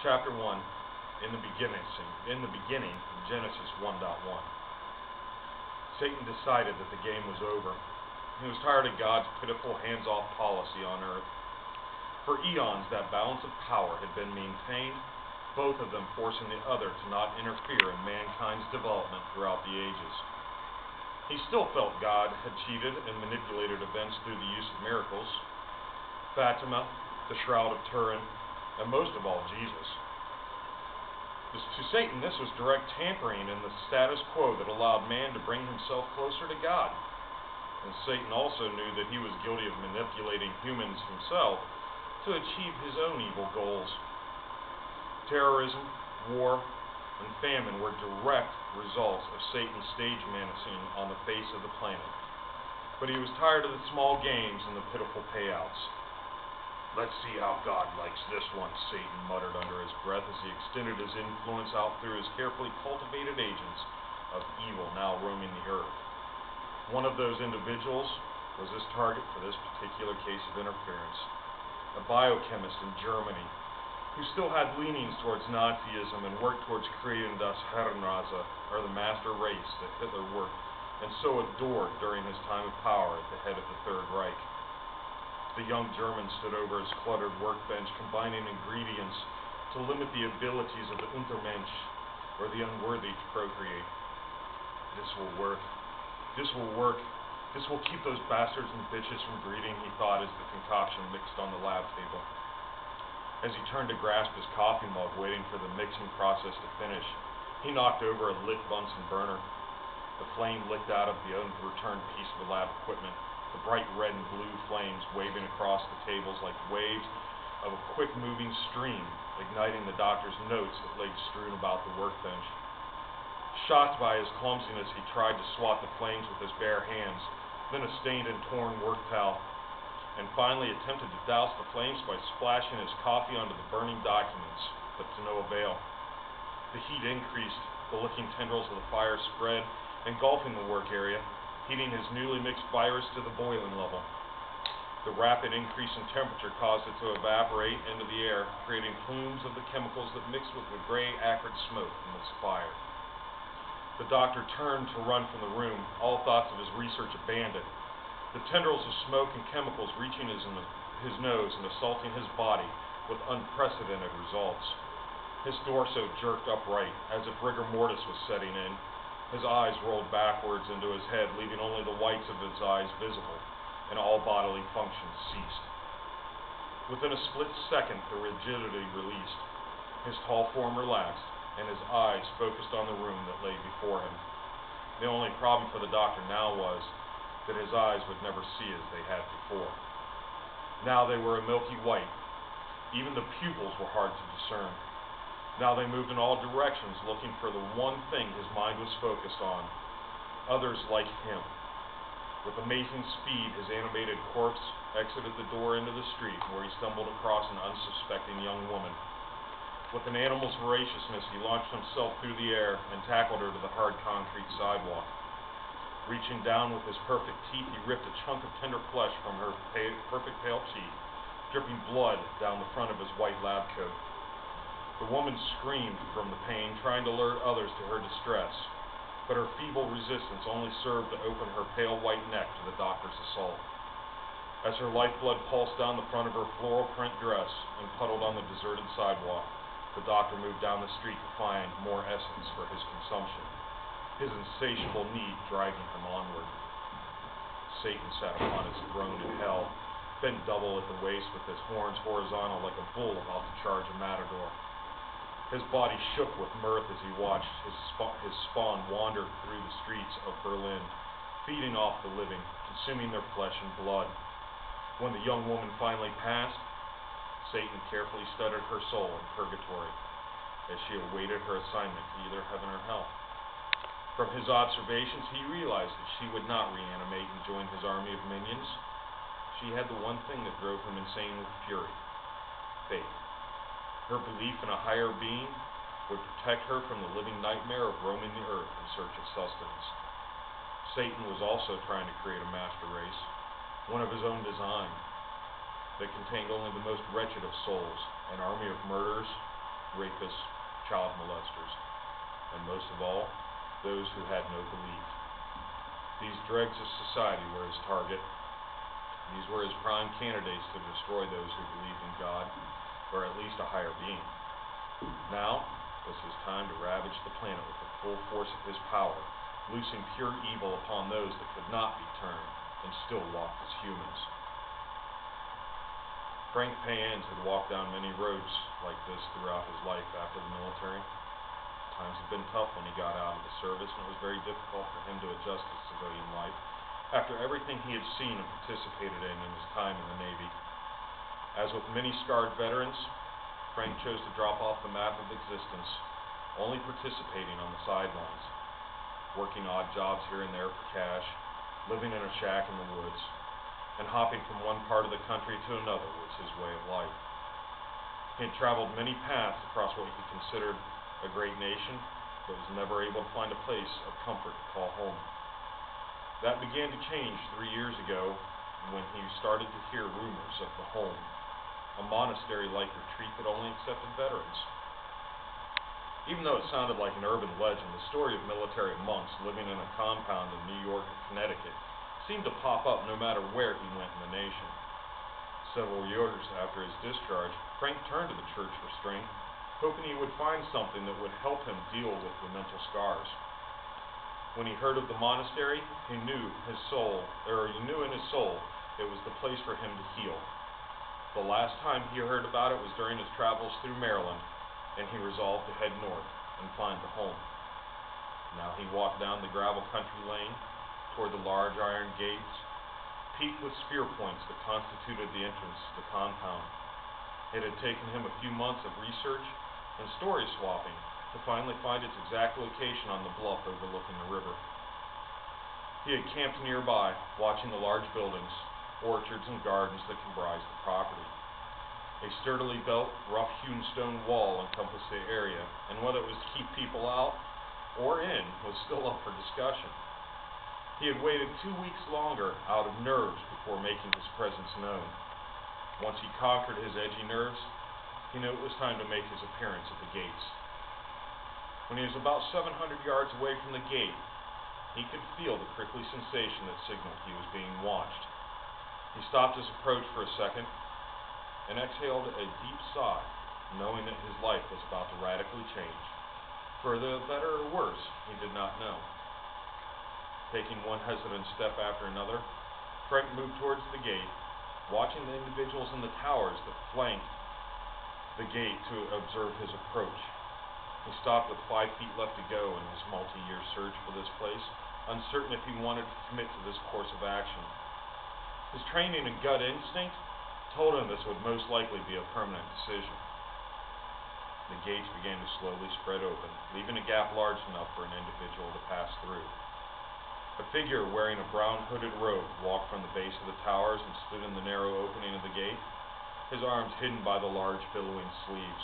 Chapter 1, in the beginning, Genesis 1.1. Satan decided that the game was over. He was tired of God's pitiful hands-off policy on earth. For eons, that balance of power had been maintained, both of them forcing the other to not interfere in mankind's development throughout the ages. He still felt God had cheated and manipulated events through the use of miracles. Fatima, the Shroud of Turin, and most of all, Jesus. To Satan, this was direct tampering in the status quo that allowed man to bring himself closer to God. And Satan also knew that he was guilty of manipulating humans himself to achieve his own evil goals. Terrorism, war, and famine were direct results of Satan's stage menacing on the face of the planet. But he was tired of the small games and the pitiful payouts. "Let's see how God likes this one," Satan muttered under his breath as he extended his influence out through his carefully cultivated agents of evil now roaming the earth. One of those individuals was his target for this particular case of interference, a biochemist in Germany who still had leanings towards Nazism and worked towards creating das Herrenrasse, or the master race that Hitler worked and so adored during his time of power at the head of the Third Reich. The young German stood over his cluttered workbench, combining ingredients to limit the abilities of the Untermensch, or the unworthy, to procreate. "This will work. This will work. This will keep those bastards and bitches from breeding," he thought as the concoction mixed on the lab table. As he turned to grasp his coffee mug, waiting for the mixing process to finish, he knocked over a lit Bunsen burner. The flame licked out of the overturned piece of the lab equipment, the bright red and blue flames waving across the tables like waves of a quick-moving stream, igniting the doctor's notes that lay strewn about the workbench. Shocked by his clumsiness, he tried to swat the flames with his bare hands, then a stained and torn work towel, and finally attempted to douse the flames by splashing his coffee onto the burning documents, but to no avail. The heat increased, the licking tendrils of the fire spread, engulfing the work area, heating his newly mixed virus to the boiling level. The rapid increase in temperature caused it to evaporate into the air, creating plumes of the chemicals that mixed with the gray, acrid smoke from its fire. The doctor turned to run from the room, all thoughts of his research abandoned. The tendrils of smoke and chemicals reaching his nose and assaulting his body with unprecedented results. His torso jerked upright, as if rigor mortis was setting in. His eyes rolled backwards into his head, leaving only the whites of his eyes visible, and all bodily functions ceased. Within a split second, the rigidity released. His tall form relaxed, and his eyes focused on the room that lay before him. The only problem for the doctor now was that his eyes would never see as they had before. Now they were a milky white. Even the pupils were hard to discern. Now they moved in all directions, looking for the one thing his mind was focused on: others like him. With amazing speed, his animated corpse exited the door into the street, where he stumbled across an unsuspecting young woman. With an animal's voraciousness, he launched himself through the air and tackled her to the hard concrete sidewalk. Reaching down with his perfect teeth, he ripped a chunk of tender flesh from her perfect pale cheek, dripping blood down the front of his white lab coat. The woman screamed from the pain, trying to alert others to her distress, but her feeble resistance only served to open her pale white neck to the doctor's assault. As her lifeblood pulsed down the front of her floral print dress and puddled on the deserted sidewalk, the doctor moved down the street to find more essence for his consumption, his insatiable need driving him onward. Satan sat upon his throne in hell, bent double at the waist with his horns horizontal like a bull about to charge a matador. His body shook with mirth as he watched his spawn wander through the streets of Berlin, feeding off the living, consuming their flesh and blood. When the young woman finally passed, Satan carefully studied her soul in purgatory as she awaited her assignment to either heaven or hell. From his observations, he realized that she would not reanimate and join his army of minions. She had the one thing that drove him insane with fury: faith. Her belief in a higher being would protect her from the living nightmare of roaming the earth in search of sustenance. Satan was also trying to create a master race, one of his own design, that contained only the most wretched of souls, an army of murderers, rapists, child molesters, and most of all, those who had no belief. These dregs of society were his target. These were his prime candidates to destroy those who believed in God, or at least a higher being. Now was his time to ravage the planet with the full force of his power, loosing pure evil upon those that could not be turned and still walked as humans. Frank Payens had walked down many roads like this throughout his life after the military. Times had been tough when he got out of the service, and it was very difficult for him to adjust to civilian life after everything he had seen and participated in his time in the Navy. As with many scarred veterans, Frank chose to drop off the map of existence, only participating on the sidelines, working odd jobs here and there for cash, living in a shack in the woods, and hopping from one part of the country to another was his way of life. He had traveled many paths across what he considered a great nation, but was never able to find a place of comfort to call home. That began to change 3 years ago when he started to hear rumors of the Home, a monastery-like retreat that only accepted veterans. Even though it sounded like an urban legend, the story of military monks living in a compound in New York or Connecticut seemed to pop up no matter where he went in the nation. Several years after his discharge, Frank turned to the church for strength, hoping he would find something that would help him deal with the mental scars. When he heard of the monastery, he knew in his soul it was the place for him to heal. The last time he heard about it was during his travels through Maryland, and he resolved to head north and find the Home. Now he walked down the gravel country lane toward the large iron gates, peaked with spear points that constituted the entrance to the compound. It had taken him a few months of research and story swapping to finally find its exact location on the bluff overlooking the river. He had camped nearby, watching the large buildings, orchards, and gardens that comprised the property. A sturdily built, rough-hewn stone wall encompassed the area, and whether it was to keep people out or in was still up for discussion. He had waited 2 weeks longer out of nerves before making his presence known. Once he conquered his edgy nerves, he knew it was time to make his appearance at the gates. When he was about 700 yards away from the gate, he could feel the prickly sensation that signaled he was being watched. He stopped his approach for a second and exhaled a deep sigh, knowing that his life was about to radically change. For the better or worse, he did not know. Taking one hesitant step after another, Frank moved towards the gate, watching the individuals in the towers that flanked the gate to observe his approach. He stopped with 5 feet left to go in his multi-year search for this place, uncertain if he wanted to commit to this course of action. His training and gut instinct told him this would most likely be a permanent decision. The gates began to slowly spread open, leaving a gap large enough for an individual to pass through. A figure wearing a brown hooded robe walked from the base of the towers and stood in the narrow opening of the gate, his arms hidden by the large billowing sleeves.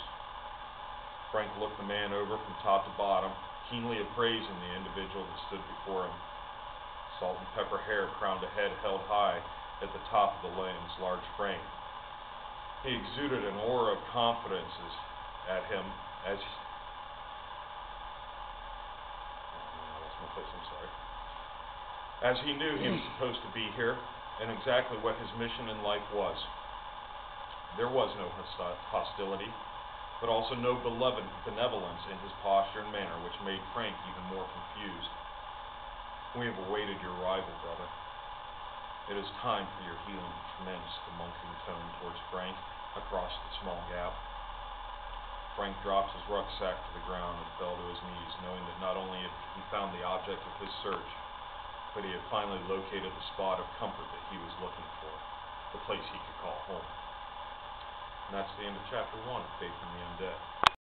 Frank looked the man over from top to bottom, keenly appraising the individual that stood before him. Salt and pepper hair crowned a head held high at the top of the man's large frame. He exuded an aura of confidence at him as he knew he was supposed to be here and exactly what his mission in life was. There was no hostility, but also no benevolence in his posture and manner, which made Frank even more confused. "We have awaited your arrival, brother. It is time for your healing to commence," the monk intoned towards Frank across the small gap. Frank dropped his rucksack to the ground and fell to his knees, knowing that not only had he found the object of his search, but he had finally located the spot of comfort that he was looking for, the place he could call home. And that's the end of Chapter 1 of Faith in the Undead.